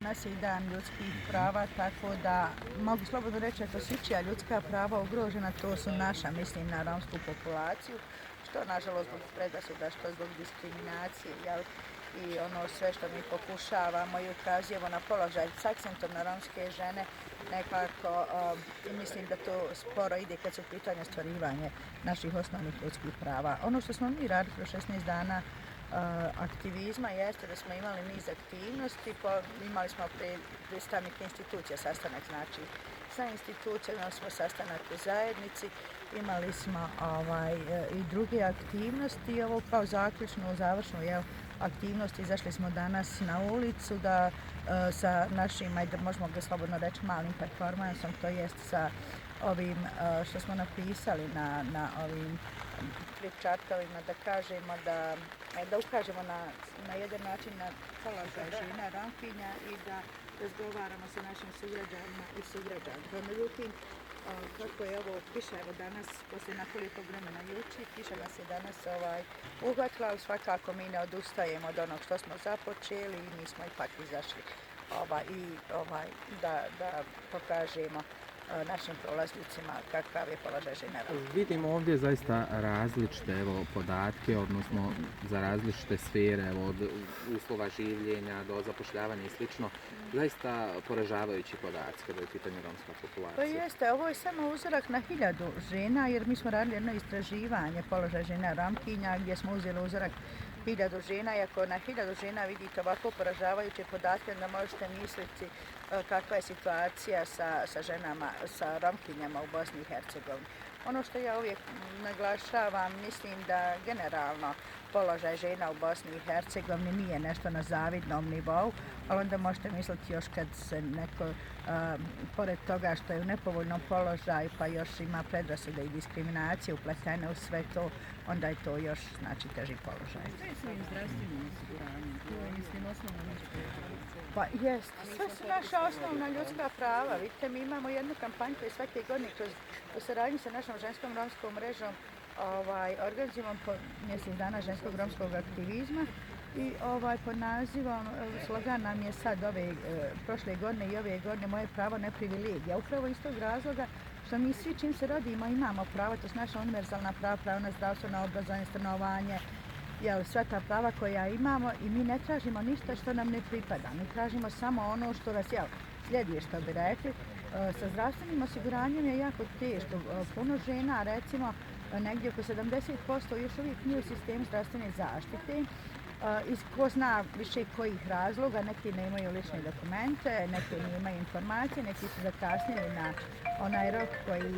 Danas je i dan ljudskih prava, tako da mogu slobodno reći ako su ičija ljudska prava ugrožena, to su naša, mislim na romsku populaciju, što nažalost zbog predrasuda, što zbog diskriminacije, jel? I ono sve što mi pokušavamo i ukazujemo na položaj s akcentom na romske žene, nekako mislim da to sporo ide kad su u pitanju ostvarivanje naših osnovnih ljudskih prava. Ono što smo mi radili kroz 16 dana aktivizma jeste da smo imali niz aktivnosti, imali smo predstavnike institucija sastanak, znači sa institucijama imali smo sastanak u zajednici, imali smo i druge aktivnosti, ovo kao zaključnu, završnu aktivnost, izašli smo danas na ulicu da sa našim, ajde možemo ga slobodno reći, malim performansom, to jest sa ovim što smo napisali na ovim flipchartovima, da kažemo da ukažemo na jedan način na položaj žena Romkinja i da razgovaramo sa našim sugrađanima i sugrađankama. Međutim, kako je ovo kiša, evo danas, poslije nekoliko vremena juče, kiša nas je danas uhvatila, ali svakako mi ne odustajemo od onog što smo započeli i mi smo ipak izašli da pokažemo našim prolaznicima kakav je položaj žena. Vidimo ovdje zaista različite podatke, odnosno za različite sfere, od uslova življenja do zapošljavanja i slično. Zaista poražavajući podaci kada je u pitanju romska populacija. To jeste, ovo je samo uzorak na 1000 žena, jer mi smo radili jedno istraživanje položaja žena Romkinja gdje smo uzeli uzorak 1000 žena i ako na 1000 žena vidite ovako poražavajuće podatke, onda možete misliti kakva je situacija sa ženama, sa Romkinjama u Bosni i Hercegovini. Ono što ja uvijek naglašavam, mislim da generalno položaj žena u Bosni i Hercegovini nije nešto na zavidnom nivou, ali onda možete misliti još kad se neko, pored toga što je u nepovoljnom položaju, pa još ima predrasude i diskriminacije upletene u sve to, onda je to još teži položaj. Što je s ovim zdravstvenim osiguranjem? To je, mislim, osnovno ljudsko pravo. Pa jest, sve su naša osnovna ljudska prava. Vidite, mi imamo jednu kampanju koju svake godine kroz saradnju sa našom ženskom romskom mrežom organizujemo po mjesec dana ženskog romskog aktivizma i pod nazivom, slogan nam je sad prošle godine i ove godine moje pravo ne privilegija. Upravo iz tog razloga što mi svi čim se rodimo imamo pravo, to su naša univerzalna prava, pravo na zdravstveno obrazovanje, stanovanje, sva ta prava koja imamo i mi ne tražimo ništa što nam ne pripada. Mi tražimo samo ono što nas slijedi, što bi rekli. Sa zdravstvenim osiguranjem je jako teško. Puno žena, recimo negdje oko 70% još uvijek nije u sistemu zdravstvene zaštite. Iz ko zna više kojih razloga, neki nemaju lične dokumente, neki nemaju informacije, neki su zakasnili na onaj rok koji